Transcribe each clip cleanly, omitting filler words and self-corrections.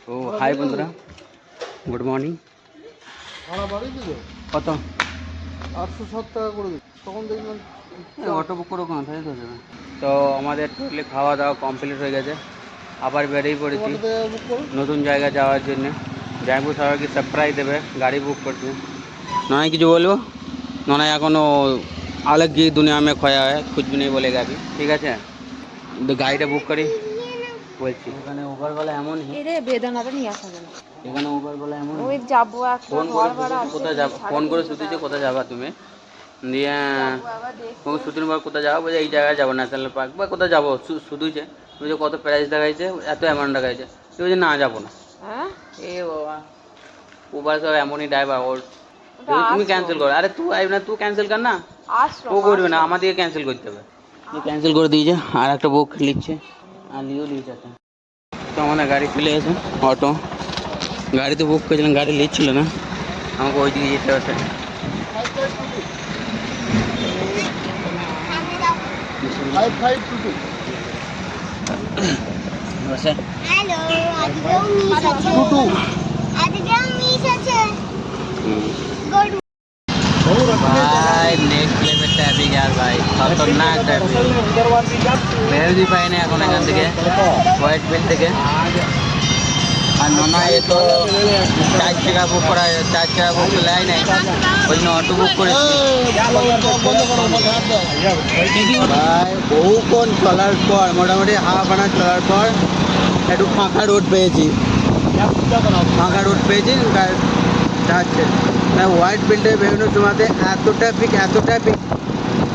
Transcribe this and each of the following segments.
তো হাই বন্ধুরা, good morning. কত? 860 টাকা করে দিই। তখন দেখলাম অটো বুক করে কোন তাই তো যাবে। তো আমাদের টোটালি খাওয়া দাওয়া কমপ্লিট হয়ে গেছে, আবার বেরিয়ে পড়েছি বুক করুন। নতুন জায়গা যাওয়ার জন্য। জায়গু সবাইকে সারপ্রাইজ দেবে, গাড়ি বুক করছে। নয় কিছু বলবো, নয় এখনও अलग ही दुनिया में खोया है, कुछ भी नहीं बोलेगा अभी, ঠিক আছে। গাড়িটা বুক করি বলছি। এখানে ওভারওয়ালা এমন এরে বেদানাটা নিয়ে আসা যাবে। এখানে ওভারওয়ালা এমন ওই যাবো একটা ফোন ঘর করে ভাড়া বলেছে আছে, কোথায় যাবো, ফোন করে শুধুছে কোথায় যাবা তুমি, দিয়ে ও শুধুর পর কোথায় যাবো, বলছে এই জায়গায় যাবো ন্যাশনাল পার্ক বা কোথায় যাবো শুধুছে। বলছে কত প্রাইস দেখাইছে, এত অ্যামাউন্ট দেখাইছে, তুই বলছে না যাবো না। হ্যাঁ এ বাবা, উবার সব এমনই ড্রাইভার ওর। তুমি ক্যান্সেল করো, আরে তুই আইব না, তুই ক্যান্সেল কর না, ও করবে না, আমাদেরকে ক্যান্সেল করতে হবে। ক্যান্সেল করে দিয়েছে, আর একটা বুক লিখছে, আর লিও লিখছে একটা। তো আমাদের গাড়ি চলে এসে অটো, গাড়ি তো বুক করেছিলাম, গাড়ি লিখছিল না, আমাকে ওই দিকে যেতে হচ্ছে। 5522 বসে হ্যালো, আজকেও মিস আছে। আজকেও মিস আছে। গুড ভাই নেক্সট লেভেল ট্রাফিক यार ভাই, খতরনাক ট্রাফিক। বেরোতে পাই না এখন এখান থেকে, হোয়াইট বিল থেকে। আর ননা এ তো 4 টাকা বুক করা, 4 টাকা বুক লাই নাই, ওই জন্য অটো বুক করেছি। ভাই বহুক্ষণ চলার পর, মোটামুটি হাফ আনার চলার পর একটু ফাঁকা রোড পেয়েছি, ফাঁকা রোড পেয়েছি যাচ্ছে। হোয়াইট বিল্ডে বেরোনোর সময়তে এত ট্রাফিক, এত ট্রাফিক,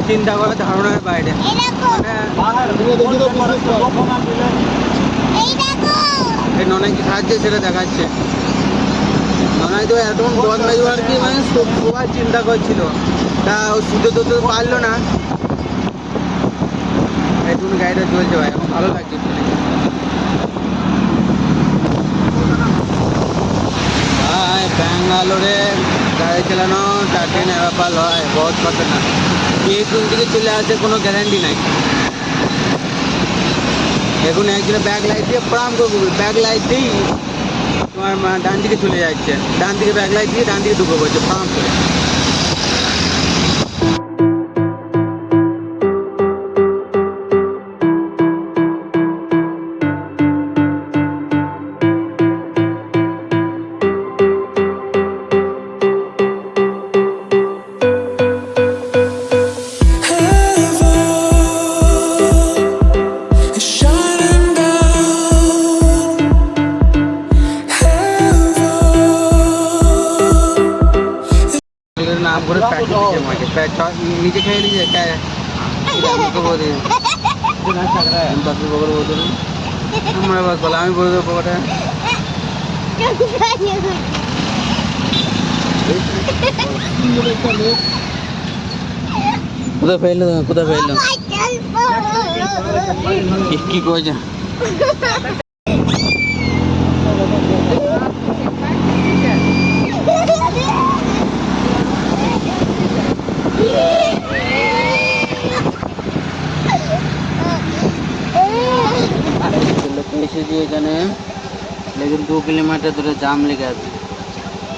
চিন্তা করার ধারণার বাইরে। এই দেখো, এই দেখো। এই ননাই কি খাচ্ছে সেটা দেখাচ্ছে। ননাই তো এতক্ষণ বদমাইশ আর কি, মানে সবাই চিন্তা করছিল, তা ও শুধু তো পারলো না। একটু গাড়িটা চলছে ভাই, এখন ভালো লাগছে। ভাই ব্যাঙ্গালোরে গাড়ি চালানো চারদিনের ব্যাপার হয়, বহুত খতরনাক। কে কোন দিকে চলে আসে কোনো গ্যারান্টি নাই। এখন একজনে ব্যাক লাইট দিয়ে প্রাম করবো, ব্যাক লাইট দিই তোমার ডান দিকে চলে যাচ্ছে, ডান দিকে ব্যাক লাইট দিয়ে ডান দিকে ঢুকে পড়ছে প্রাম করে। नाम बोले नीचे खेल लीजिए क्या है, हमको बोल रही है हम बाकी बगल बोल रहे हमारे पास बोला, हमें बोल रहे पकड़ है। कुदा फैल इसकी कोई जा এখানে, लेकिन 2 किलोमीटर ধরে জাম লেগে আছে,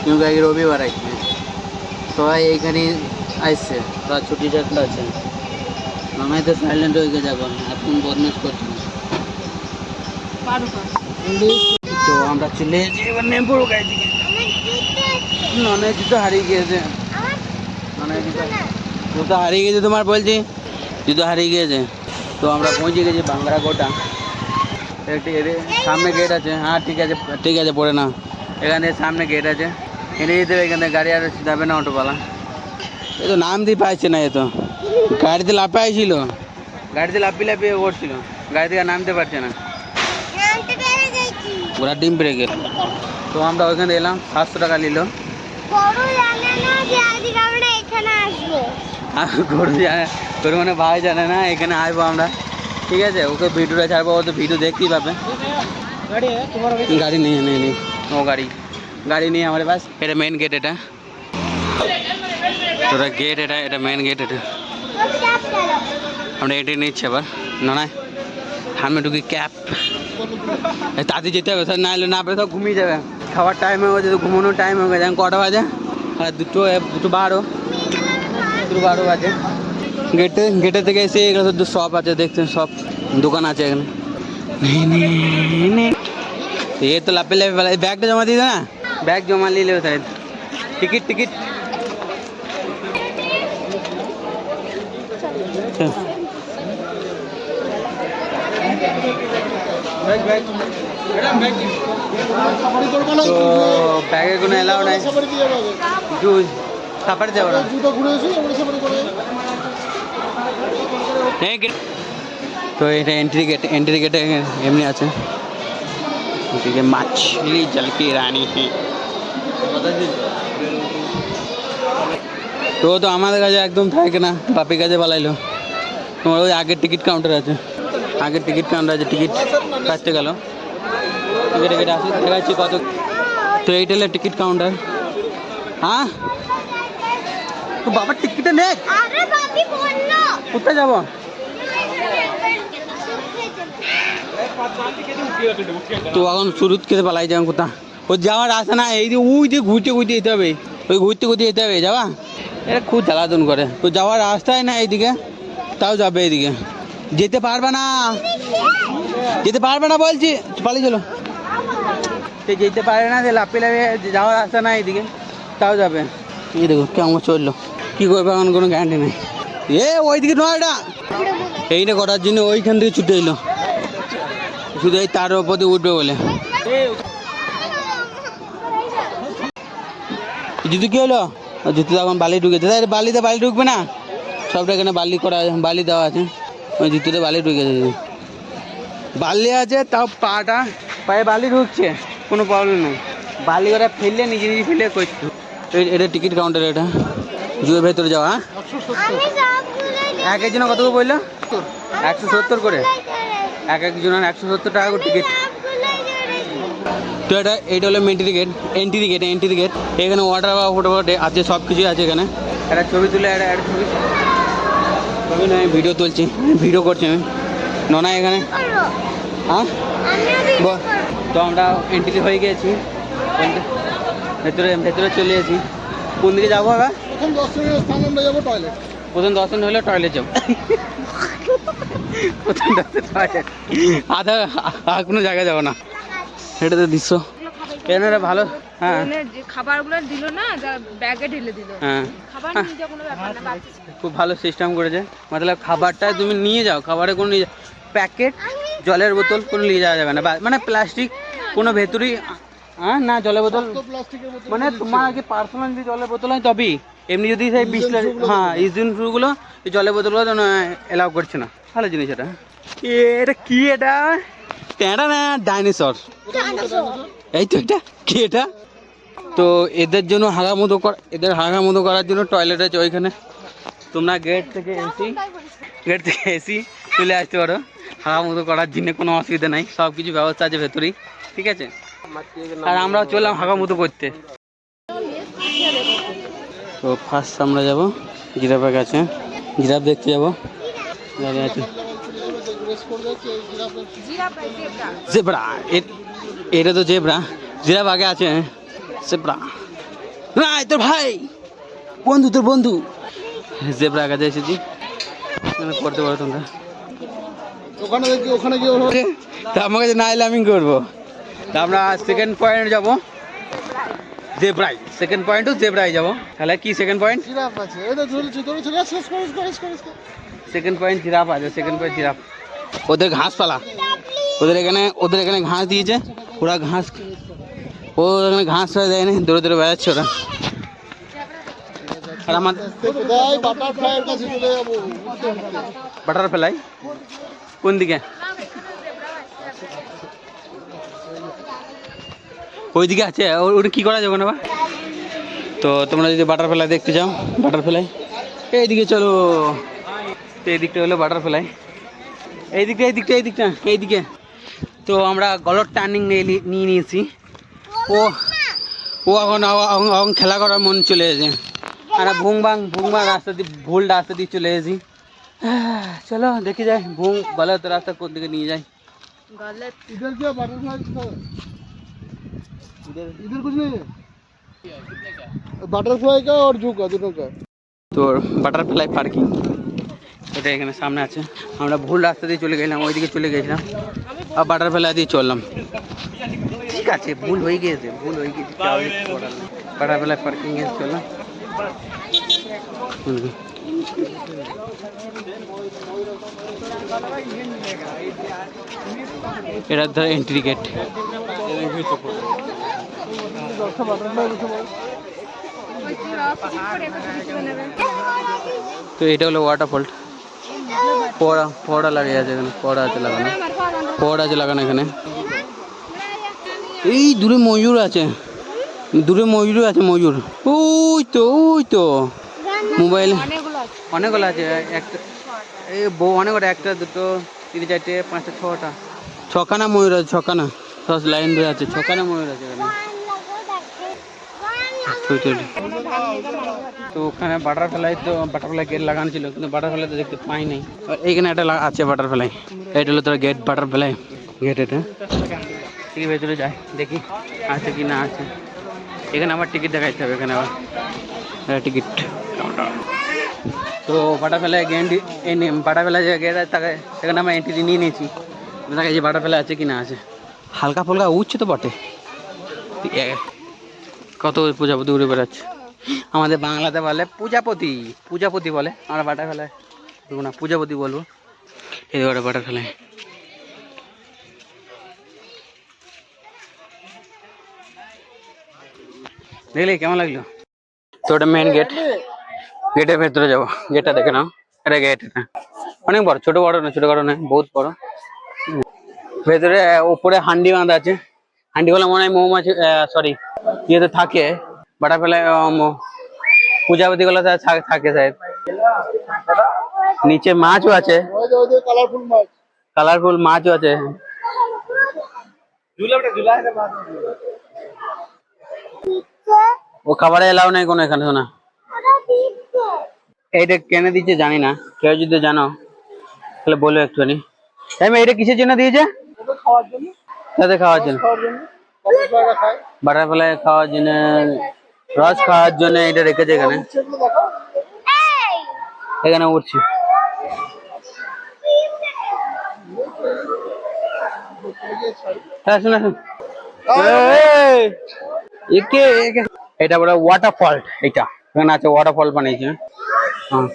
क्योंकि আগে রবিবার আছে, সবাই এইখানে আসছে, তো ছুটি থাকলে আছে। মামাই তো সাইলেন্ট হয়ে গেছে এখন, এখন বদমাশ করছে। তো আমরা চলে এসেছি এবার নেমপুর গাড়ি দিকে। ননের জুতো হারিয়ে গিয়েছে, ননের জুতো হারিয়ে গেছে, তোমার বলছি জুতো হারিয়ে গিয়েছে। তো আমরা পৌঁছে গেছি বাংরাগোটা, সামনে গেট আছে। হ্যাঁ ঠিক আছে, ঠিক আছে, পড়ে না, এখানে সামনে গেট আছে, এনে যেতে হবে। এখানে গাড়ি আর যাবে না অটোওয়ালা, এ তো নাম দিয়ে পাইছে না, এ তো গাড়িতে লাফাইছিল, গাড়িতে লাফিয়ে করছিল, গাড়ি থেকে নামতে পারছে না, নামতে পেরে গেছি। ওরা ডিম পেরে গেল। তো আমরা ওইখানে এলাম, 700 টাকা নিল। গরু জানে না যে আজকে আমরা এখানে আসবো। গরু মানে ভাই জানে না এখানে আসবো আমরা, ঠিক আছে। ওকে ভিডিওটা ছাড়বো, ও তো ভিডিও দেখতেই পাবে। গাড়ি নেই, ও গাড়ি নেই আমার পাশ। এটা মেন গেট, এটা তোরা গেট, এটা মেন গেট। এটা আমরা এটি নিচ্ছি আবার, না সামনে ঢুকি ক্যাপ তাতে যেতে হবে, স্যার না এলে না পেলে সব ঘুমিয়ে যাবে। খাবার টাইম হয়ে গেছে, ঘুমানোর টাইম হয়ে গেছে। এখন কটা বাজে? আর 2:12 বাজে। গেটে থেকে এসে এখানে শুধু শপ আছে, দেখছেন সব দোকান আছে এখানে। এ তো লাপে লাপে ফেলা, ব্যাগটা জমা দিয়ে দে না, ব্যাগ জমা নিলে তাই। টিকিট তো ব্যাগে কোনো এলাও নাই, সাফারি যাবো না। তো এটা এন্ট্রি গেটে এমনি আছে, এদিকে মাছলি জলকি রানী। তো আমাদের কাছে একদম থাকে না, বাপির কাছে পালাইলো। তোমার ওই আগের টিকিট কাউন্টার আছে, টিকিট কাটতে গেল, টিকিট আসি দেখাচ্ছি কত। তো এইটা হলো টিকিট কাউন্টার। হ্যাঁ তো বাবার টিকিটটা নে, আরে বাপি বললো কোথায় যাবো? তো এখন শুরুত খেতে পালাই যাবেন কোথা, ও যাওয়ার আসে না, এই যে ওই যে ঘুরতে যেতে হবে, ওই ঘুরতে যেতে হবে যাবা। এটা খুব জ্বালাতন করে, তো যাওয়ার রাস্তায় না এইদিকে, তাও যাবে এইদিকে, যেতে পারবে না বলছি, পালিয়ে চলো। সে যেতে পারে না, যে লাপে যাওয়ার রাস্তা না এইদিকে, তাও যাবে। এই দেখো কেমন চললো, কী করবে এখন কোনো গ্যারান্টি নেই। ওইদিকে নয়, এটা এইটা করার জন্য ওইখান থেকে ছুটে এলো, শুধু এই তার ওপর দিয়ে উঠবে বলে। জুতো কি হলো? জুতো এখন বালি ঢুকেছে, বালি ঢুকবে না, সবটা এখানে বালি দেওয়া আছে, ওই জুতোতে বালি ঢুকেছে, বালি আছে তাও পায়ে বালি ঢুকছে, কোনো প্রবলেম নেই। বালি ওরা ফেললে নিজে ফেলে করছে। এটা টিকিট কাউন্টার, এটা জুয়ের ভেতরে যাওয়া। আমি সবগুলো এক একজনের কত করে বললো? 170 করে, এক একজনের 170 টাকা করে টিকিট। তো এইটা হলো এন্ট্রি গেট। এখানে ওয়াটার আছে, সব কিছুই আছে এখানে। একটা ছবি তুলে একটা ছবি নয়, ভিডিও তুলছি, ভিডিও করছি আমি ননা এখানে। হ্যাঁ তো আমরা এন্ট্রি হয়ে গেছি, ভেতরে চলে এসেছি। কোন দিকে যাবো এবার? প্রথম দর্শন হলে টয়লেট যাবো। আর কোনো জায়গায় যাবো না, এটা তো দৃশ্য এখানে ভালো। হ্যাঁ খাবারগুলো দিল না, ব্যাগে ঢেলে দিল। হ্যাঁ খাবার নিয়ে যাওয়ার কোনো ব্যাপার না, খুব ভালো সিস্টেম করেছে, মতলব খাবারটা তুমি নিয়ে যাও, খাবারে কোনো নিয়ে যাও, প্যাকেট জলের বোতল কোনো নিয়ে যাওয়া যাবে না, মানে প্লাস্টিক কোনো ভেতরেই। হ্যাঁ না, জলের বোতল মানে তোমার আগে পার্সোনাল যদি জলের বোতল হয় তবেই, এমনি যদি সেই 20 লিটার, হ্যাঁ ইউজিন ফ্রুগুলো, এই জলের বোতলগুলো যেন এলাও করছে না। ভালো জিনিস এটা। এটা কি, এটা ট্যাঁড়া না ডাইনোসর, এই তো এটা কি, এটা তো এদের জন্য হাগামুদো করার জন্য টয়লেট আছে ওইখানে। তোমরা গেট থেকে এসি চলে আসতে পারো, হাগামুদো করার জন্য কোনো অসুবিধা নাই, সব কিছু ব্যবস্থা আছে ভেতরেই, ঠিক আছে। আর আমরাও চললাম হাগামুদো করতে। তো ফার্স্ট আমরা যাবো জিরাফের কাছে, জিরাফ দেখতে যাবো। জেব্রা, এটা তো জেব্রা, জিরাফ আগে আছে, জেব্রা না তোর ভাই তোর বন্ধু জেব্রা কাছে এসেছি, করতে পারো তোমরা ওখানে গিয়ে তা আমার কাছে না এলে আমি করবো। তা আমরা সেকেন্ড পয়েন্ট যাবো, জেব্রাই, সেকেন্ড পয়েন্টও জেব্রাই যাবো। তাহলে কি second point? Second point giraffe আছে, সেকেন্ড পয়েন্ট জিরাফ। ওদের ঘাস পালা, ওদের এখানে ঘাস দিয়েছে, ওরা ঘাস, ও এখানে ঘাস দেয়নি, দৌড়ে বেড়াচ্ছে ওরা। আর আমার বাটারফ্লাই কোন দিকে? ওইদিকে আছে, ওটা কী করা যাবে না বা। তো তোমরা যদি বাটারফ্লাই দেখতে চাও, বাটারফ্লাই এইদিকে চলো। তো এই দিকটা হলো বাটারফ্লাই, এইদিকে। তো আমরা গলর টার্নিং নিয়ে নিয়েছি, ও এখন খেলা করার মন চলে এসেছে। আর ভুংবাং রাস্তা দিয়ে, ভুল রাস্তা দিয়ে চলে এসেছি। চলো দেখি যাই, গলত রাস্তা কোন দিকে নিয়ে যায়। गलत इधर क्या बटरफ्लाई था? इधर कुछ नहीं है बटरफ्लाई का और जू का दोनों का। তোর বাটারফ্লাই পার্কিং এটা এখানে সামনে আছে। আমরা ভুল রাস্তা দিয়ে চলে গেলাম, ওইদিকে চলে গেছিলাম আর বাটারফ্লাই দিয়ে চললাম। ঠিক আছে, ভুল হয়ে গিয়েছে, ভুল হয়ে গিয়েছে, বাটারফ্লাই পার্কিং এ চললাম। এটা ধর এন্ট্রি গেট। তো এটা হলো ওয়াটারফল। ফোয়ারা লাগিয়ে আছে এখানে, ফোয়ারা আছে লাগানো, ফোয়ারা আছে লাগানো এখানে। এই দূরে ময়ূর আছে, দূরে ময়ূর আছে, ময়ূর ওই তো, ওই তো মোবাইল অনেকগুলো আছে। একটা এই বউ অনেক, একটা দুটো তিন চারটে পাঁচটা ছটা, ছখানা ময়ূর আছে, ছখানা সব লাইন ধরে আছে, ছখানা ময়ূর আছে এখানে। তো ওখানে বাটারফ্লাই, তো বাটারফ্লাই গেট লাগানো ছিল কিন্তু বাটারফ্লাই তো দেখতে পাই নাই। এইখানে একটা আছে বাটারফ্লাই, এটা হলো তোর গেট, বাটারফ্লাই গেট। এটা ঠিক ভেতরে যাই দেখি আছে কি না আছে। এখানে আমার টিকিট দেখাইতে হবে, এখানে আবার টিকিট। তো বাটারফ্লাই গেট, বাটারফ্লাই যে গেট আছে তাকে সেখানে আমরা এন্ট্রি নিয়ে নিয়েছি। দেখা যে বাটারফ্লাই আছে কি না আছে। হালকা ফুলকা উঠছে তো বটে, কত প্রজাপতি উড়ে বেড়াচ্ছে। আমাদের বাংলাতে বলে প্রজাপতি, প্রজাপতি বলে, আমরা বাটারফ্লাই দেখবো না, প্রজাপতি বলবো। এই দেখো বাটারফ্লাই। দেখলি কেমন লাগলো? তো ওটা মেন গেট, গেটের ভেতরে যাবো। গেটটা দেখে নাও, এটা গেট, এটা অনেক বড়, ছোট বড় না, ছোট বড় নয়, বহুত বড়। ভেতরে উপরে হান্ডি বাঁধা আছে, হান্ডি গুলো মনে হয় মৌমাছি, সরি ইয়েতে থাকে, বাটারফ্লাই প্রজাপতি গুলো থাকে শায়দ। নিচে মাছও আছে, কালারফুল মাছ, কালারফুল মাছও আছে। ও খাবারে এলাও নাই কোনো এখানে, শোনা। এইটা কেন দিচ্ছে জানি না, কেউ যদি জানো তাহলে বলো একটুখানি। এটা কিসের জন্য দিয়েছে? খাওয়ার জন্য, তাদের খাওয়ার জন্য, বাটারফ্লাইটা খায়। বাটারফ্লাই খাওয়ার জন্য, রস খাওয়ার জন্য এটা রেখেছে এখানে। এখানে উঠছি, হ্যাঁ শুনে শুন। এটা বলে ওয়াটারফল, এটা এখানে আছে ওয়াটারফল বানিয়েছে। হ্যাঁ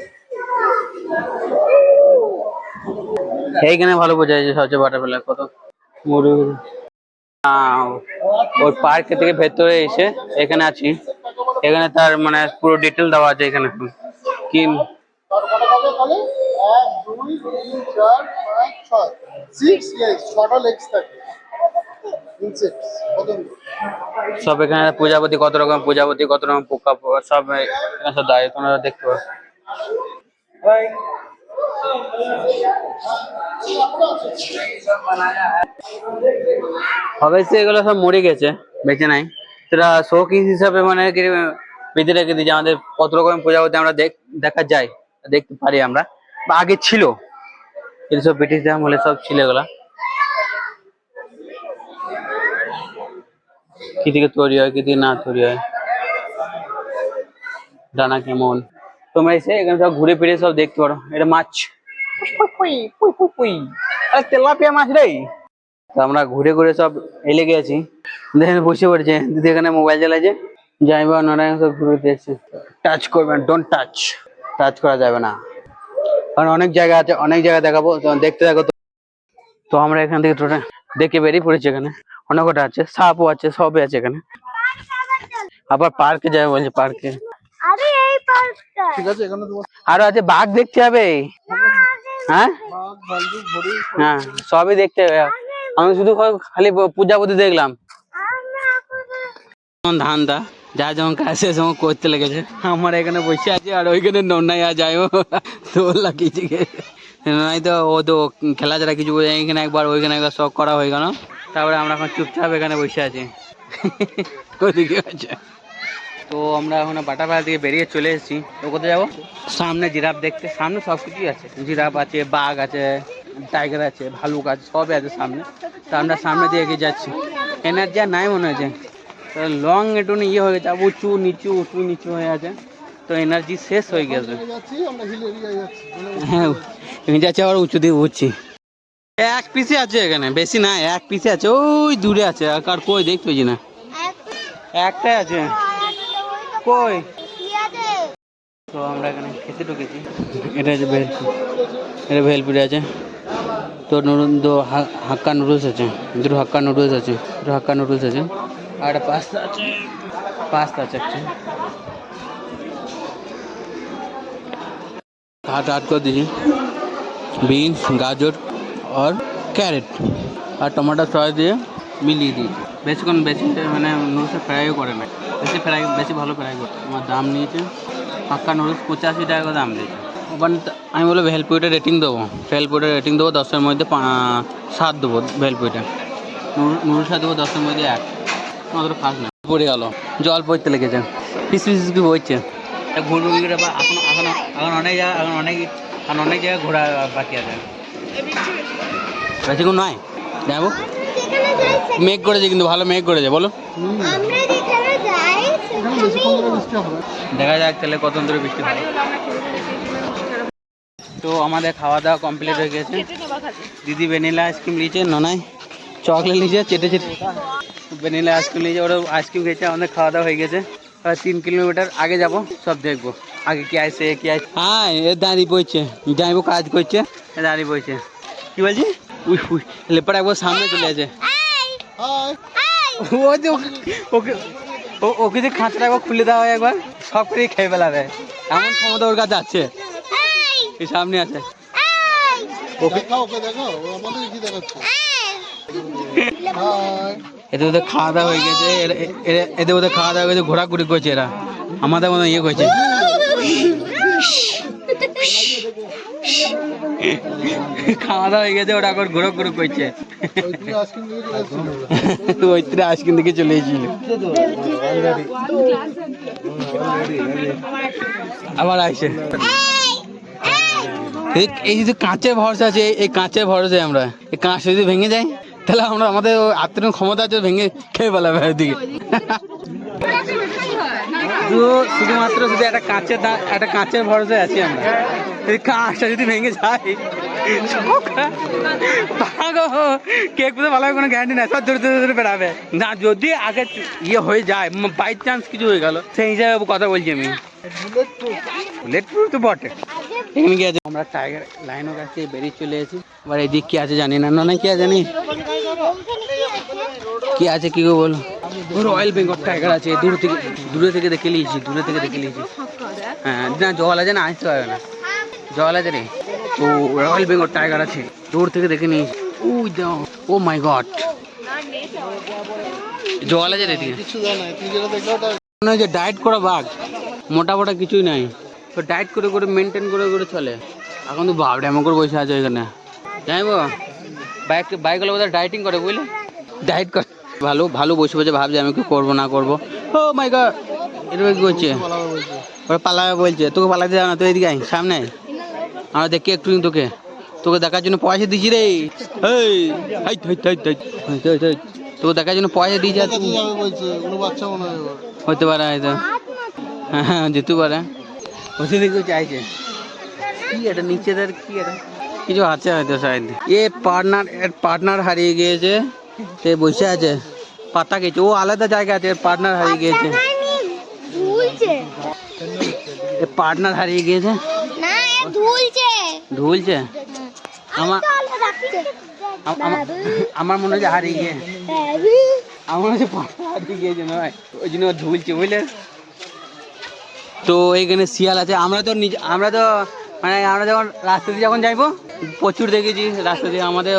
এইখানে ভালো বোঝা যাচ্ছে সবচেয়ে বাটারফ্লাই কত মরু। ওই পার্ক থেকে ভেতরে এসে এখানে আছি, এখানে তার মানে পুরো ডিটেল দেওয়া আছে এখানে কি। সব এখানে প্রজাপতি, কত রকম প্রজাপতি, কত রকম পোকা, সব এখানে সব দেয়, তোমরা দেখতে পারো। অবশ্যই এগুলো সব মরে গেছে, বেঁচে নাই। সেটা শৌখিন হিসাবে মানে বেঁধে রেখে দিয়েছে। আমাদের কত রকম প্রজাপতি আমরা দেখা যায়, দেখতে পারি আমরা, বা আগে ছিল, এগুলো সব ব্রিটিশদের আমলে সব ছিল এগুলা। কি থেকে তৈরি হয়, কি থেকে না তৈরি হয়, ডানা কেমন, তোমরা এসে এখানে সব ঘুরে ফিরে সব দেখতে পারো। এটা মাছ, আরে তেলাপিয়া মাছ রে। তো আমরা ঘুরে ঘুরে সব এলে গেছি, দেখেন বসে পড়েছে দিদি এখানে মোবাইল চালাইছে। যাইবা নারায়ণ সব ঘুরে দেখছে। টাচ করবেন, ডোন্ট টাচ, টাচ করা যাবে না, কারণ অনেক জায়গা আছে, অনেক জায়গা দেখাবো, দেখতে থাকো। তো আমরা এখান থেকে টোটাল দেখে বেরিয়ে পড়েছি। এখানে অনেক কটা আছে, সাপও আছে, সবই আছে এখানে। আবার পার্কে যাবে বলছে, পার্কে আরে এই পার্কটা ঠিক আছে, এখানে তোমার আরো আছে, বাঘ দেখতে হবে। হ্যাঁ বাঘ, ভাল্লুক, হরিণ, হ্যাঁ সবই দেখতে হবে। আমি শুধু খালি প্রজাপতি দেখলাম। ধান দা যা যেমন কাজ সে যেমন করতে লেগেছে। আমার এখানে বসে আছে আর ওইখানে নন্নাই যায় দোল লাগিয়েছি, নাই তো ও তো খেলা ছাড়া কিছু বোঝে। এখানে একবার ওইখানে একবার শখ করা হয়ে গেল, তারপরে আমরা এখন চুপচাপ এখানে বসে আছি। ওদিকে আছে। তো আমরা এখন বাটারফ্লাই থেকে বেরিয়ে চলে এসেছি। তো কোথায় যাবো? সামনে জিরাফ দেখতে, সামনে সব কিছুই আছে, জিরাফ আছে, বাঘ আছে, টাইগার আছে, ভালুক আছে, সবই আছে সামনে। তো আমরা সামনে দিয়ে এগিয়ে যাচ্ছি। এনার্জি আর নাই মনে হয়েছে, তো লং একটু ইয়ে হয়ে গেছে, উঁচু নিচু উঁচু নিচু হয়ে আছে, তো এনার্জি শেষ হয়ে গেছে। যাচ্ছি আমরা হিল এরিয়া যাচ্ছি। হ্যাঁ আমি যাচ্ছি আবার উঁচু দিয়ে উঠছি। এক পিসে আছে এখানে, বেশি না, এক পিসে আছে, ওই দূরে আছে, আর কই দেখতে পাচ্ছি না, একটাই আছে কই। তো আমরা এখানে খেতে ঢুকেছি, এটা হচ্ছে ভেলপুরি, এটা ভেলপুরি আছে, তো নুডল, তো হাক্কা নুডলস আছে, দুটো হাক্কা নুডলস আছে, দুটো হাক্কা নুডলস আছে, আর একটা পাস্তা আছে, পাস্তা আছে একটা। हाथ हाथ कर दीजिए, बीन्स, गाजर और कैरेट और टमाटर सॉस দিয়ে মিলিয়ে দিয়েছি। বেশিক্ষণ বেশি মানে নুডলসে ফ্রাইও করে না, বেশি ভালো ফ্রাই করে। আমার দাম নিয়েছে পাক্কা নুডলস 85 টাকা করে দাম দিয়েছে। ওখানে আমি বলে ভেলপুরিটা রেটিং দেবো, ভেলপুরিটা রেটিং দেবো 10-এর মধ্যে 7 দেবো। ভেলপুরিটা নুডলসটা দেবো 10-এর মধ্যে 1, অতটা খাস না। পড়ে গেল, জল পড়তে লেগেছে, পিস পিস কি বইছে। ঘুরবো কি করে, এখন অনেক জায়গা, অনেক জায়গায় ঘোরা বাকি আছে, বেশিক্ষণ নয় যাবো। মেঘ করেছে কিন্তু, ভালো মেঘ করেছে, বলো। দেখা যাক তাহলে কত দূরে বৃষ্টি হয়। তো আমাদের খাওয়া দাওয়া কমপ্লিট হয়ে গেছে। দিদি ভ্যানিলা আইসক্রিম নিয়েছে, ননাই চকলেট নিয়েছে, চেটে ভ্যানিলা আইসক্রিম নিয়েছে, ওরা আইসক্রিম খেয়েছে। আমাদের খাওয়া দাওয়া হয়ে গেছে, 3 কিলোমিটার আগে যাব, সব দেখবো আগে কি আছে কি আছে। হ্যাঁ এ দাঁড়িয়ে বইছে, যাইবো কাজ করছে, দাঁড়িয়ে বইছে। কি বলছি, লেপার একবার সামনে চলে আছে, ওকে যে খাঁচটা একবার খুলে দেওয়া হয় একবার, সব করে খেয়ে ফেলাবে, এমন ক্ষমতা ওর কাছে আছে। এই সামনে আছে, এদের ওদের খাওয়া দাওয়া হয়ে গেছে, এদের ওদের খাওয়া দাওয়া হয়ে গেছে, ঘোরাঘুরি করছে এরা, আমাদের মতো ইয়ে করছে। খাওয়া দাওয়া হয়ে গেছে, ওরা এখন ঘোরাঘুরি করছে। ওইত্রে আইসক্রিম দিকে চলে এসেছিল, আবার আইসে। এই যে কাঁচের ভরসা আছে, এই কাঁচের ভরসায় আমরা, এই কাঁচ যদি ভেঙে যায় তাহলে আমরা, আমাদের আত্মীয় ক্ষমতা আছে, ভেঙে খেয়ে ফেলাবে ওইদিকে। শুধুমাত্র শুধু একটা কাঁচের ভরসায় আছি আমরা, এই কাঁচটা যদি ভেঙে যায়, কেক পুজো ভালো কোনো গ্যারান্টি নাই, সব ধরে ধরে বেড়াবে না। যদি আগে ইয়ে হয়ে যায়, বাই চান্স কিছু হয়ে গেল, সেই হিসাবে কথা বলছি আমি, বুলেট প্রুফ তো বটে। এখানে কি আছে, আমরা টাইগার লাইনের কাছ থেকে বেরিয়ে চলে এসেছি। এবার এদিক কি আছে জানি না, না কি আছে জানি, কি আছে কি বলো। রয়্যাল বেঙ্গল টাইগার আছে, দূরে থেকে দেখে নিয়েছি, হ্যাঁ না জল আছে না, আসতে পারবে না, জল আছে রে। তো রয়্যাল বেঙ্গল টাইগার আছে, দূর থেকে দেখে নিয়েছি। ওই দাও, ও মাই গড, জল আছে রে, মনে হয় যে ডায়েট করা বাঘ, মোটা মোটা কিছুই নাই, তো ডায়েট করে করে মেনটেন করে করে চলে। এখন তো বাপ ড্যামো করে বসে আছে এখানে, জানবো বাইকগুলো বোধহয় ডায়েটিং করে, বুঝলে, ডায়েট করে ভালো ভালো বসে বসে ভাবছে আমি কি করবো না করবো। ও মাই গড, এরকম কি করছে, ওরা পালাবে বলছে, তোকে পালাতে যাও না, তো এদিকে আয় সামনে, আমরা দেখি একটু, তোকে দেখার জন্য পয়সা দিচ্ছি রে, তোকে দেখার জন্য পয়সা দিয়েছি, হতে পারে হয়তো, হ্যাঁ যেতে পারে, ওসে দিকে চাইছে। কি এটা নিচেদের, কি এটা কিছু আছে হয়তো সাইড, এ পার্টনার হারিয়ে গিয়েছে, সে বসে আছে, পাতা গেছে, ও আলাদা জায়গা আছে, পার্টনার হারিয়ে গিয়েছে, পার্টনার হারিয়ে গিয়েছে, ঢুলছে। আমার মনে হচ্ছে হারিয়ে গিয়ে, আমার মনে হচ্ছে পার্টনার হারিয়ে গিয়েছে নয়, ওই জন্য ঢুলছে, বুঝলে। তো এইখানে শিয়াল আছে, আমরা তো মানে আমরা যখন রাস্তা দিয়ে যখন যাইবো প্রচুর দেখেছি রাস্তা দিয়ে, আমাদের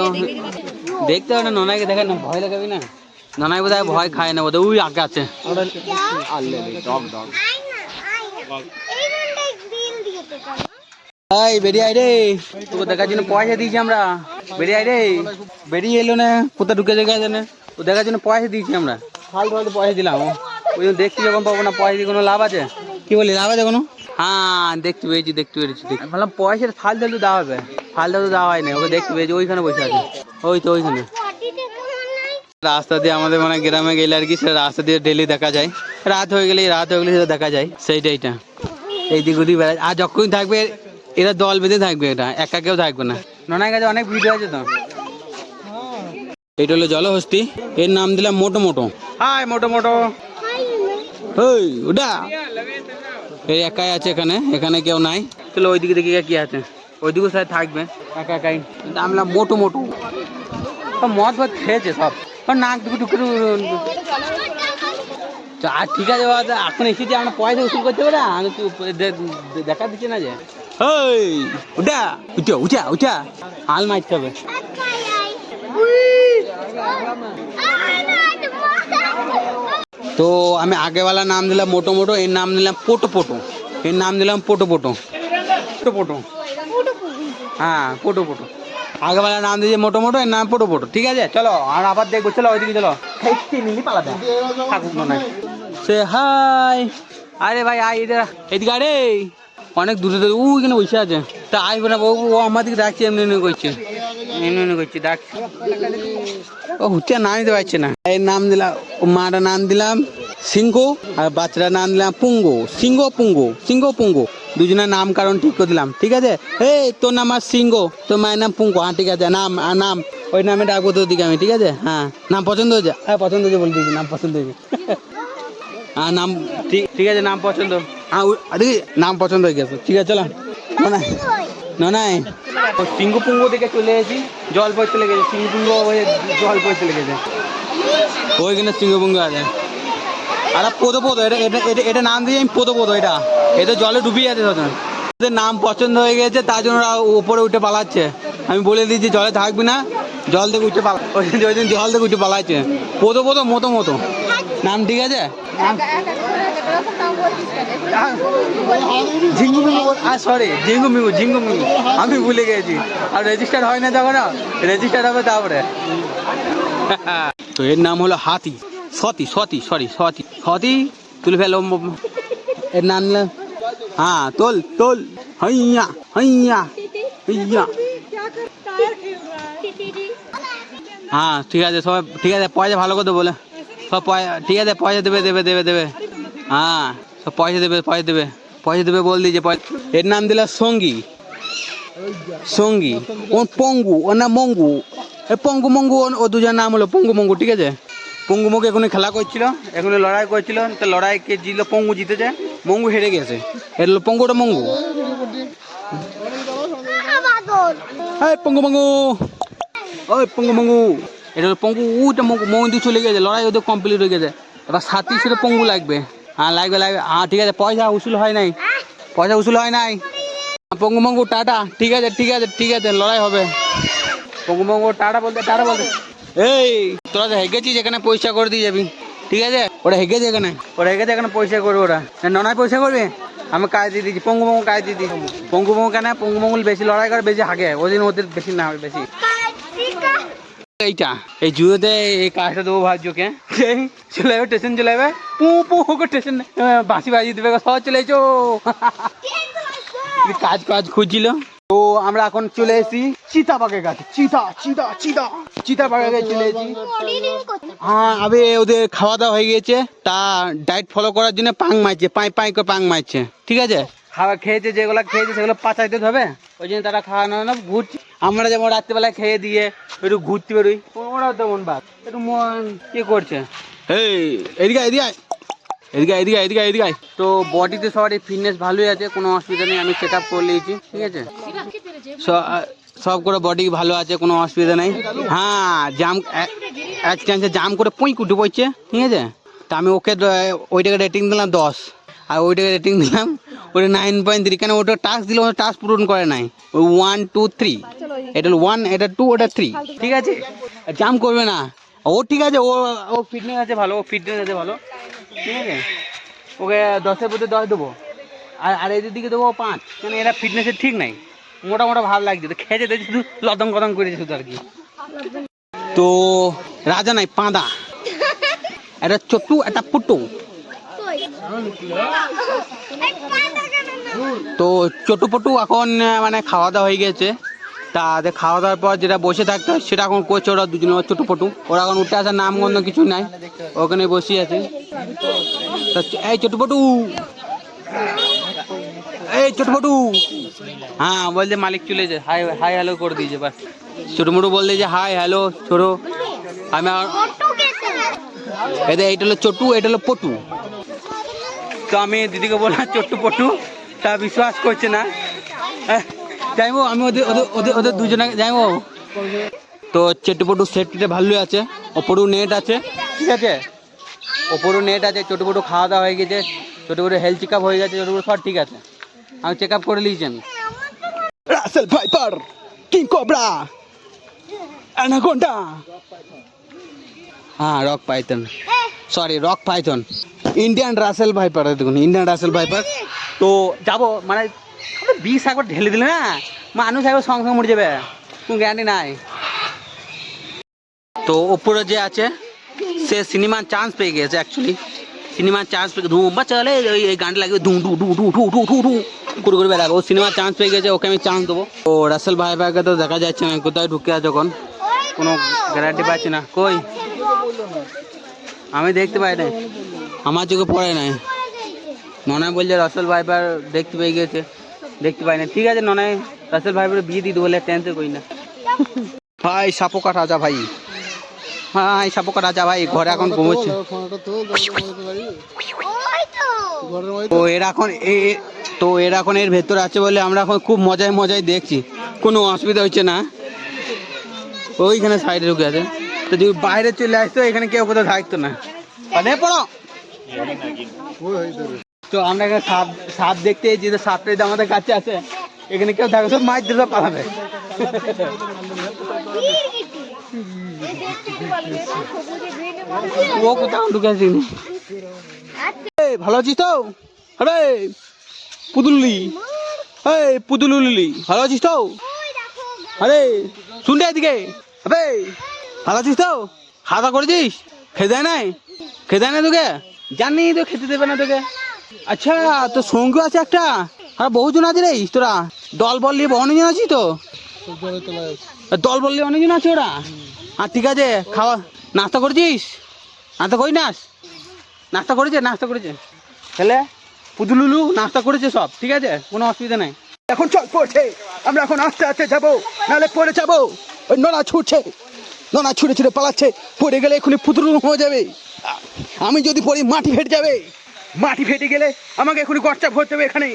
দেখতে হবে না, ননাইকে দেখে না ভয় লাগাবি না, ননাই বোধ হয় ভয় খায় না, বোধহয় ওই আগে আছে। বেরিয়ে আয় রে, তোকে দেখার জন্য পয়সা দিয়েছি আমরা, বেরিয়ে আয় রে, বেরিয়ে এলো না, কোথাও ঢুকে দেখে না, ও দেখার জন্য পয়সা দিয়েছি আমরা, ফালতু পয়সা দিলাম, ওই জন্য দেখছি যখন পাবো না, পয়সা দিয়ে কোনো লাভ আছে, কি বলি লাভ আছে কোনো? হ্যাঁ দেখতে পেরেছি, বললাম পয়সার ফালতু দেওয়া হবে, ফালটা তো দেওয়া হয় না, ওকে দেখতে পেয়েছি ওইখানে বসে আছে, ওই তো ওইখানে। রাস্তা দিয়ে আমাদের মানে গ্রামে গেলে আর কি, সেটা রাস্তা দিয়ে ডেলি দেখা যায়, রাত হয়ে গেলে সেটা দেখা যায়, সেইটাইটা এইদিক ওদিক বেড়ায়। আর যখনই থাকবে এরা দল বেঁধে থাকবে, এটা একা কেউ থাকবে না। ননার কাছে অনেক ভিডিও আছে তো। এটা হলো জলহস্তি, এর নাম দিলাম মোটো মোটো। হাই মোটো মোটো, ওই ওটা এই একাই আছে এখানে, এখানে কেউ নাই। চলো ওইদিকে দেখি কি আছে, ওইদিকে স্যার থাকবে একা একাই। নাম দিলাম মোটো মোটো। সব মদ ফদ খেয়েছে সব, নাক দুটো টুকরো। আর ঠিক আছে বাবা, এখন এসেছি আমরা পয়সা উসুল করতে পারে, আমি তো দেখা দিচ্ছে না যে। ওই উঠা উঠা উঠা উঠা, হাল মারতে হবে। তো আমি আগেওয়ালা নাম দিলাম মোটো মোটো, এর নাম দিলাম পোটো পোটো, এর নাম দিলাম পোটো পোটো। পোটো পোটো, হ্যাঁ পোটো পোটো। আগেওয়ালা নাম দিয়েছে মোটো মোটো, এর নাম পোটো পোটো। ঠিক আছে চলো, আর আবার দেখবো, চলো ওইদিকে চলো। পালাতে থাকুক না সে। হাই, আরে ভাই আয় এদের এদিকে, আরে অনেক দূরে দূরে ওইখানে বসে আছে। তা আসবে না, ও আমার দিকে ডাকছে, এমনি এমনি করছে, এমনি এমনি করছে, ডাকছে। ও হচ্ছে নাম দিতে পারছে না। এর নাম দিলাম, মাটার নাম দিলাম সিংহ, আর বাচ্চাটার নাম দিলাম পুঙ্গো। সিংহ পুঙ্গো, সিংহ পুঙ্গো, দুজনের নাম কারণ ঠিক করে দিলাম। ঠিক আছে, এই তোর নাম আর সিংহ, তোর মায়ের নাম পুঙ্গো। হ্যাঁ ঠিক আছে, নাম আর নাম ওই নামে ডাকবো তোর দিকে আমি। ঠিক আছে, হ্যাঁ নাম পছন্দ হয়েছে? হ্যাঁ পছন্দ হয়েছে বলে দিয়েছি, নাম পছন্দ হয়েছে। হ্যাঁ নাম ঠিক আছে, নাম পছন্দ। হ্যাঁ আরে নাম পছন্দ হয়ে গেছে। ঠিক আছে চলো। না ননাই, ও সিংহ পুঙ্গ দেখে চলে এসেছি, জল পড়তে লেগেছে, সিংহ পুঙ্গ জল পড়তে লেগেছে, ওইখানে সিংহ পুঙ্গ আছে। আরে পোদো পোদো, এটা এটা এটা এটা নাম দিয়ে আমি পোদো পোদো। এটা জলে ডুবিয়ে আছে, ওদের নাম পছন্দ হয়ে গেছে, তার জন্য ওরা উপরে উঠে পালাচ্ছে। আমি বলে দিয়েছি জলে থাকবি না, জল থেকে উঠে পালা, ওই দিন জল থেকে উঠে পালাচ্ছে। পোদো পোদো মতো মতো নাম। ঠিক আছে, ঝিঙ্গু মিঙ্গু, আর সরি ঝিঙ্গু মিঙ্গু, ঝিঙ্গু মিঙ্গু আমি ভুলে গেছি। আর রেজিস্টার হয় না তখন, রেজিস্টার হবে তারপরে। তো এর নাম হলো হাতি, সতী সতী, সরি সতী, সতী তুলে ফেলো। এর নাম নিলাম, হ্যাঁ তোল তোল, হাইয়া হাইয়া হাইয়া। হ্যাঁ ঠিক আছে সবাই, ঠিক আছে পয়সা ভালো করে বলে সব পয়সা। ঠিক আছে পয়সা দেবে দেবে দেবে দেবে, হ্যাঁ সব পয়সা দেবে, পয়সা দেবে, পয়সা দেবে বল দিয়েছে। এর নাম দিলাম সঙ্গী, সঙ্গী। ও পঙ্গু, ওর নাম মঙ্গু, পঙ্গু মঙ্গু, ও দুজনের নাম হলো পঙ্গু মঙ্গু। ঠিক আছে, পঙ্গু মঙ্গু এখনই খেলা করছিল, এখনই লড়াই করছিল, তো লড়াইকে জিতলো, পঙ্গু জিতেছে, মঙ্গু হেরে গেছে। এটা হলো পঙ্গুটা মঙ্গু। এই পঙ্গু মঙ্গু, ওই পঙ্গু মঙ্গু, এটা হলো পঙ্গু। ওটা মঙ্গু মন্দির চলে গেছে, লড়াই ওদের কমপ্লিট হয়ে গেছে। এবার সাথী ছিল পঙ্গু লাগবে। হ্যাঁ লাগবে লাগবে, হ্যাঁ ঠিক আছে। পয়সা উসুল হয় নাই, পয়সা উসুল হয় নাই। পঙ্গু মঙ্গু টাটা। ঠিক আছে ঠিক আছে ঠিক আছে, লড়াই হবে। পঙ্গু মঙ্গু টাটা বলতে, টাটা বলতে। এই তোরা তো হেগেছিস, এখানে পয়সা করে দিয়ে যাবি। ঠিক আছে, ওরা হেগেছে এখানে, ওরা হেগেছে এখানে পয়সা করবে। ওরা ননায় পয়সা করবে, আমি কাজ দিয়ে দিচ্ছি। পঙ্গু মঙ্গু কাজ দিয়ে দিই। পঙ্গু মঙ্গু কেন, পঙ্গু মঙ্গুল বেশি লড়াই করে, বেশি হাগে, ওই দিন ওদের বেশি না হবে বেশি। এইটা এই জুয়োতে এই কাজটা দেবো ভাবছোকে, চলে যাবে স্টেশন, চলে যাবে পু পু করে স্টেশন, বাঁশি বাজিয়ে দেবে, সব চলে এসো। কাজ কাজ খুঁজছিল। তো আমরা এখন চলে এসেছি চিতাবাগের কাছে। চিতা চিতা চিতা চিতাবাগের কাছে চলে এসেছি। হ্যাঁ আবে ওদের খাওয়া দাওয়া হয়ে গিয়েছে, তা ডায়েট ফলো করার জন্য পাং মারছে, পাই পাই করে পাং মারছে। ঠিক আছে, খাওয়া খেয়েছে, যেগুলো খেয়েছে সেগুলো পাচাইতে হবে, ওই জন্য তারা খাওয়া না ঘুরছে। আমরা যেমন রাত্রিবেলায় খেয়ে দিয়ে একটু ঘুরতে বেরোই, ওরাও তেমন বাদ একটু মন কি করছে। এই এদিকে এদিকে এদিকে এদিকে এদিকে এদিকে। তো বডিতে সবারই ফিটনেস ভালোই আছে, কোনো অসুবিধা নেই, আমি চেক আপ করে নিয়েছি। ঠিক আছে, সব করে বডি ভালো আছে, কোনো অসুবিধা নেই। হ্যাঁ জাম এক চান্সে জাম করে পুঁই কুটে পড়ছে। ঠিক আছে, তা আমি ওকে ওইটাকে রেটিং দিলাম 10, আর ওইটাকে রেটিং দিলাম ওটা 9.3। কেন ওটা টাস্ক দিলে ওটা টাস্ক পূরণ করে নাই। ওই 1 2 3, এটা 1, এটা 2, ওটা 3। ঠিক আছে, জাম করবে না ও। ঠিক আছে, ও ফিটনেস আছে ভালো, ও ফিটনেস আছে ভালো। ঠিক আছে, ওকে 10-এর মধ্যে 10 দেবো। আর এদের দিকে দেবো 5, কেন এরা ফিটনেসের ঠিক নাই, মোটা মোটা ভাব লাগছে, তো খেয়েছে দেখছি শুধু লদম কদম করেছে শুধু আর কি। তো রাজা নাই পাঁদা, একটা চট্টু একটা পুট্টু। তো চটু পটু এখন মানে খাওয়া দাওয়া হয়ে গেছে, তাদের খাওয়া দাওয়ার পর যেটা বসে থাকতে হয় সেটা এখন করছে ওরা দুজনে, ওর ছোটো পটু। ওরা এখন উঠে আসার নাম গন্ধ কিছু নাই, ওখানে বসে আছে। এই ছোটো পটু, এই ছোটো পটু, হ্যাঁ বলছে মালিক চলে যায়, হাই হাই হ্যালো করে দিয়েছে বাস। ছোটো মোটো বলতে যে হাই হ্যালো ছোটো। আমি এদের এইটা হলো ছোটু, এটা হলো পটু। তো আমি দিদিকে বললাম ছোট্টু পটু, তা বিশ্বাস করছে না। যাইবো আমি ওদের ওদের ওদের ওদের দুজনে যাইবো। তো ছোট্টু পটু সেফটিতে ভালোই আছে, ওপরেও নেট আছে, ঠিক আছে, ওপরেও নেট আছে। ছোটো পটু খাওয়া দাওয়া হয়ে গেছে, ছোটো পটু হেলথ চেক আপ হয়ে গেছে, ছোটো পটু সব ঠিক আছে, আমি চেক আপ করে নিয়েছি আমি। Russell viper, king cobra, anaconda, হ্যাঁ rock python, sorry rock python, Indian Russell viper. দেখুন ইন্ডিয়ান রাসেল ভাইপার। তো যাবো মানে বিষ একবার ঢেলে দিলে না মানুষ একবার সঙ্গে সঙ্গে মরে যাবে, কোনো গ্যারান্টি নাই। তো ওপরে যে আছে সে সিনেমার চান্স পেয়ে গেছে, অ্যাকচুয়ালি সিনেমার চান্স পেয়ে ধুম বা চলে এই গানটা লাগবে ধু ধু ধু ধু ধু ধু ধু ধু করে করে বেড়াবে। ও সিনেমার চান্স পেয়ে গেছে, ওকে আমি চান্স দেবো। তো রাসেল ভাইপারকে তো দেখা যাচ্ছে না, কোথায় ঢুকে আছে যখন, কোনো গ্যারান্টি পাচ্ছি না। কই আমি দেখতে পাই নাই, আমার চোখে পড়ে নাই। ননায় বলছে রাসেল ভাইপার দেখতে পেয়ে গেছে, দেখতে পাই না। ঠিক আছে ননায় রাসেল ভাইপার বিয়ে দিতে বলে, টেনশন করি না। ভাই সাপোকা রাজা ভাই, হ্যাঁ এই সাপোকা রাজা ভাই ঘরে এখন ঘুমোচ্ছে। তো এরা এখন এর ভেতরে আছে বলে আমরা এখন খুব মজায় মজায় দেখছি, কোনো অসুবিধা হচ্ছে না। ওইখানে সাইডে ঢুকে আছে, তো যদি বাইরে চলে আসতো এখানে কেউ কোথাও থাকতো না। পড়ো। তো আমরা এখানে সাপ দেখতে এসেছি, তো সাপটা যদি আমাদের কাছে আছে এখানে কেউ থাকবে, সব মাছ দিয়ে সব পালাবে। ও কোথাও ঢুকে আসিনি। ভালো আছিস তো? আরে পুতুলি, এই পুতুলুলি ভালো আছিস তো? আরে শুনতে এদিকে, আরে ভালো আছিস তো? খাওয়া দাওয়া করেছিস? খেতে দেয় নাই? খেতে দেয় না তোকে? জানি তো খেতে দেবে না তোকে। আচ্ছা তোর সঙ্গী আছে একটা, আর বহুজন আছে রে তোরা, দল বল নিয়ে অনেকজন আছিস তো? দল বল নিয়ে অনেকজন আছে ওরা। আর ঠিক আছে খাওয়া নাস্তা করেছিস? নাস্তা করি নাস, নাস্তা করেছে, নাস্তা করেছে তাহলে পুতুলুলু নাস্তা করেছে সব, ঠিক আছে কোনো অসুবিধা নাই। এখন চল পড়ছে, আমরা এখন আস্তে আস্তে যাবো, নাহলে পড়ে যাবো। ওই নোনা ছুটছে, নোনা ছুটে ছুটে পালাচ্ছে, পড়ে গেলে এখনই পুতুলুলু হয়ে যাবে। আমি যদি পড়ি মাটি ফেটে যাবে, মাটি ফেটে গেলে আমাকে এখনই গচ্চা ভরতে হবে। এখানে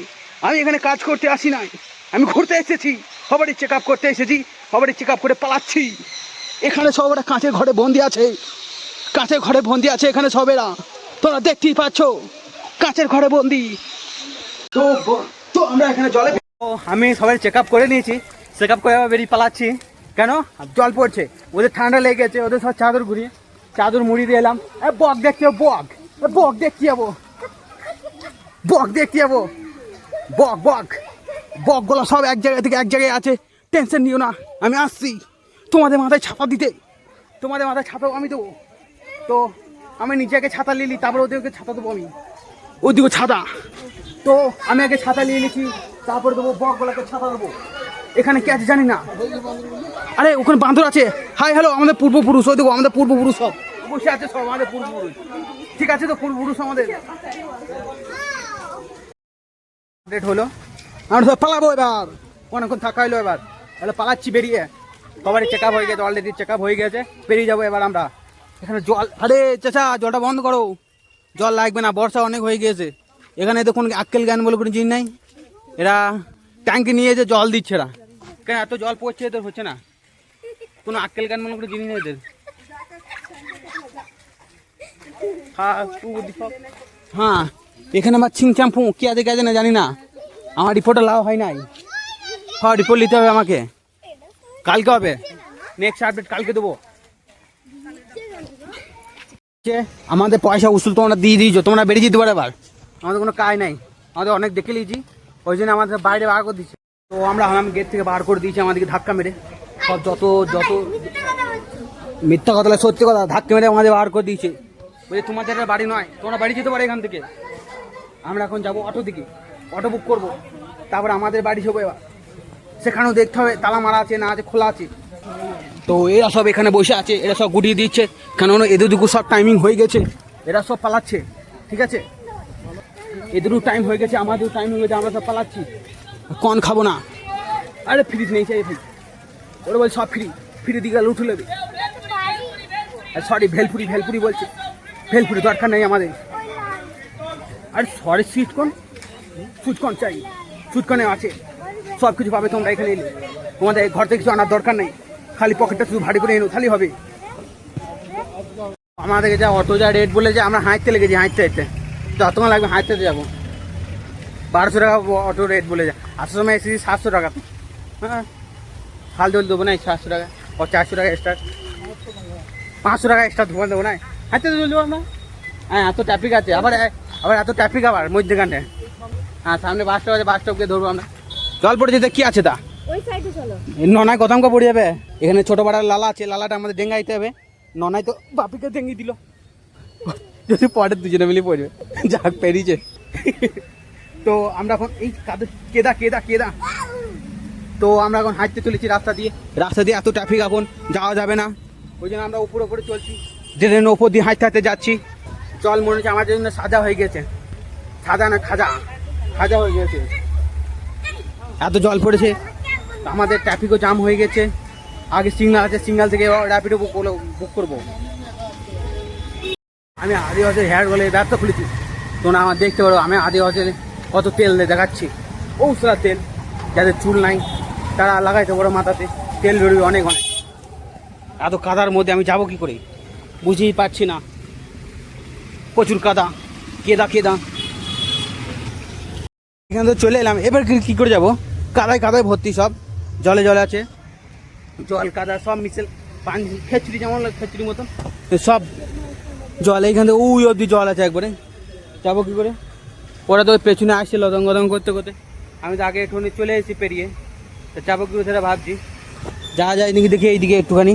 আমি এখানে কাজ করতে আসি নাই, আমি ঘুরতে এসেছি, সবারই চেক আপ করতে এসেছি, সবারই চেক আপ করে পালাচ্ছি। এখানে সবারা কাঁচের ঘরে বন্দি আছে, কাঁচের ঘরে বন্দি আছে এখানে সবেরা, তোরা দেখতেই পাচ্ছ কাঁচের ঘরে বন্দি। তো তো আমরা এখানে জলে, আমি সবাই চেক আপ করে নিয়েছি, চেক আপ করে বেরিয়ে পালাচ্ছি। কেন? জল পড়ছে, ওদের ঠান্ডা লেগে গেছে, ওদের সব চাদর ঘুরিয়ে চাদর মুড়ি দিয়ে এলাম। বক দেখতে যাবো, বক বক দেখতে যাবো, বক দেখতে যাবো, বক বক বকগুলো সব এক জায়গা থেকে এক জায়গায় আছে, টেনশন নিও না, আমি আসছি তোমাদের মাথায় ছাপা দিতে, তোমাদের মাথায় ছাপাও আমি দেবো। তো আমি নিজে আগে ছাতা নিয়ে নিই, তারপর ওদেরকে ছাতা দেবো আমি, ওদিকে ছাতা। তো আমি আগে ছাতা নিয়ে নিচ্ছি, তারপরে দেবো বকগুলোকে ছাতা দেবো। এখানে কে আছে জানি না, আরে ওখানে বাঁদর আছে। হাই হ্যালো আমাদের পূর্বপুরুষ, ওই দেখো আমাদের পূর্বপুরুষ সব বসে আছে, সব আমাদের পূর্বপুরুষ, ঠিক আছে তো পূর্বপুরুষ আমাদের। ডেট হলো, আমরা সব পালাবো এবার, অনেকক্ষণ থাকা হলো এবার, তাহলে পালাচ্ছি বেরিয়ে। সবারই চেক আপ হয়ে গেছে, অলরেডি চেক আপ হয়ে গেছে, বেরিয়ে যাবো এবার আমরা। এখানে জল, আরে চাচা জলটা বন্ধ করো, জল লাগবে না, বর্ষা অনেক হয়ে গিয়েছে। এখানে তো কোনো আক্কেল জ্ঞান বলে কোনো জিনিস নাই, এরা ট্যাঙ্কি নিয়ে যে জল দিচ্ছে এরা, কেন এত জল পড়ছে এদের হচ্ছে না, কোনো আক্কেল জ্ঞান বলে কোনো জিনিস নেই এদের। হ্যাঁ এখানে আমার ছিংচাম ফু কি আছে গেছে না জানি না, আমার রিপোর্টটা লাভ হয় নাই। হ্যাঁ রিপোর্ট নিতে হবে আমাকে, কালকে হবে, নেক্সট আপডেট কালকে দেবো। আমাদের পয়সা উসুল তোমরা দিয়ে দিয়েছো, তোমরা বেরিয়ে যেতে পারো এবার, আমাদের কোনো কাজ নাই, আমাদের অনেক দেখে নিয়েছি, ওই জন্য আমাদের বাইরে বার করে দিচ্ছে। তো আমরা হারাম গেট থেকে বার করে দিয়েছি, আমাদেরকে ধাক্কা মেরে সব যত মিথ্যা কথা সত্যি কথা ধাক্কা মেরে আমাদের বার করে দিয়েছে। বলছে তোমাদের বাড়ি নয়, তোমরা বাড়ি যেতে পারো এখান থেকে। আমরা এখন যাবো অটো দিকে, অটো বুক করবো, তারপর আমাদের বাড়ি যাবো এবার। সেখানেও দেখতে হবে তালা মারা আছে না আছে খোলা আছে। তো এরা সব এখানে বসে আছে, এরা সব গুটিয়ে দিচ্ছে, কেননা এদেরটুকু সব টাইমিং হয়ে গেছে, এরা সব পালাচ্ছে, ঠিক আছে? এদেরও টাইম হয়ে গেছে, আমাদেরও টাইম হয়ে গেছে, আমরা সব পালাচ্ছি। কন খাবো না, আরে ফ্রিজ নেই চাই ফ্রি, ওরা বল সব ফ্রি, ফ্রি দিকে লুঠে নেবে। সরি ভেলপুরি বলছে, ভেলপুরি দরকার নেই আমাদের। আরে সরি সুইটকর্ন চাই, সুইটকর্নে আছে, সব কিছু পাবে তোমরা এখানে এলে। তোমাদের ঘর থেকে কিছু আনার দরকার নেই, খালি পকেটটা শুধু ভারী করে এনো খালি হবে। আমাদেরকে যা অটো যা রেট বলে যে আমরা হাঁটতে লেগেছি, হাঁটতে যতক্ষণ লাগবে হাঁটতে যাবো। 1200 টাকা অটো রেট বলে যায়, আসার সময় এসেছি 700 টাকা। হ্যাঁ হাল দোল দেবো না 700 টাকা, ও 400 টাকা এক্সট্রা, 500 টাকা এক্সট্রা ধোয়া দেবো না, হাঁটতে চলে দেবো আমরা। হ্যাঁ এত ট্রাফিক আছে, আবার এত ট্রাফিক আবার মধ্যখানে। হ্যাঁ সামনে বাস স্টপ আছে, বাস স্টপকে ধরবো আমরা। জল পড়ে যেতে কি আছে তা ওই সাইডে চলো। ননায় গতমকা পড়ে যাবে। এখানে ছোট পাড়ার লালা আছে, লালাটা আমাদের ডেঙ্গাইতে হবে। ননায় তো বাপিকে ডেঙ্গি দিল, যদি পরে দুজনে মিলে পড়বে, যাক পেরিয়েছে। তো আমরা এখন এই কেদা তো আমরা এখন হাঁটতে চলেছি রাস্তা দিয়ে এত ট্রাফিক এখন যাওয়া যাবে না, ওই জন্য আমরা উপরে চলছি, ট্রেনের ওপর দিয়ে হাঁটতে যাচ্ছি। চল মনে হচ্ছে আমার জন্য সাজা হয়ে গেছে, সাজা না খাজা হয়ে গেছে, এত জল পড়েছে। আমাদের ট্রাফিকও জাম হয়ে গেছে, আগে সিগন্যাল আছে, সিগন্যাল থেকে র্যাপিডো বুক করবো। আমি আদিবাসের হেয়ার বলে ব্যবসা খুলেছি, তোমরা আমার দেখতে পারো। আমি আদিবাসের কত তেল দেখাচ্ছি, ঔষধ তেল, যাদের চুল নাই তারা লাগাইতে পারো মাথাতে, তেল বেরোবে অনেক। এত কাদার মধ্যে আমি যাবো কি করে বুঝেই পাচ্ছি না, প্রচুর কাদা, কেদা। এখানে তো চলে এলাম, এবার কি করে যাবো? কাদায় ভর্তি, সব জলে আছে, জল কাদা সব মিশে, পানি খেচড়ি যেমন খেচড়ির মতন সব জল। এইখান থেকে ওই অবধি জল আছে একবারে, যাবো কি করে? ওরা তো পেছনে আসছে লদং করতে, আমি তো আগে একটুখানি চলে এসেছি পেরিয়ে, তো যাবো কি করে সেটা ভাবছি। যাওয়া যায় নাকি দেখি এইদিকে একটুখানি,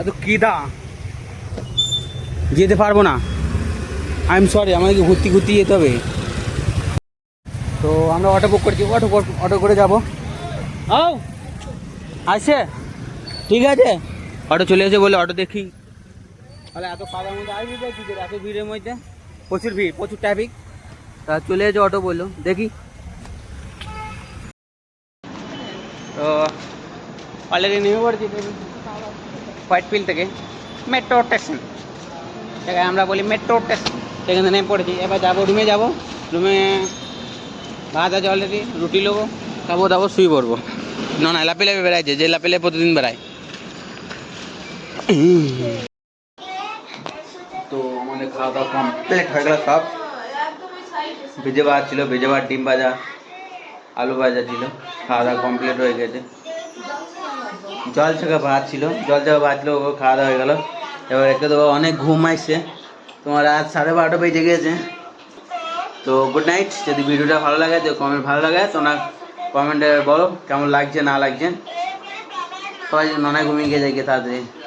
এত কিদা যেতে পারবো না, আই এম সরি, আমাদেরকে ঘুরতে যেতে হবে। তো আমরা অটো বুক করছি, অটো করে যাবো। আসছে, ঠিক আছে, অটো চলে এসে বলে অটো দেখি, তাহলে এত কাদার মধ্যে আসবি কি করে, এত ভিড়ের মধ্যে, প্রচুর ভিড়, প্রচুর ট্রাফিক। তা চলে এসে অটো বললো, দেখি। তো অলরেডি নেমে পড়েছি হোয়াইট ফিল্ড থেকে, মেট্রো স্টেশন থেকে আমরা বলি মেট্রো স্টেশন, সেখানে নেমে পড়েছি। এবার যাবো রুমে ভাত আছে অলরেডি, রুটি নেবো, খাবো শুয়ে পড়বো। না লাপে বেড়াইছে, যে লাপে প্রতিদিন বেড়ায়। তো আমাদের খাওয়া দাওয়া কমপ্লিট হয়ে গেল সব। ভেজে ভাত ছিল, ডিম ভাজা, আলু ভাজা ছিল, খাওয়া দাওয়া কমপ্লিট হয়ে গেছে। জল ছাকা ভাত ছিল, ও খাওয়া দাওয়া হয়ে গেল। এবার একে তো অনেক ঘুম আসছে, তোমার রাত 12:30 বেজে গেছে। তো গুড নাইট। যদি ভিডিওটা ভালো লাগে, তো ভালো লাগে তোমরা কমেন্টে বলো কেমন লাগছে না লাগছে। সবাই ননায় ঘুমিয়ে গিয়ে যাই তাড়াতাড়ি।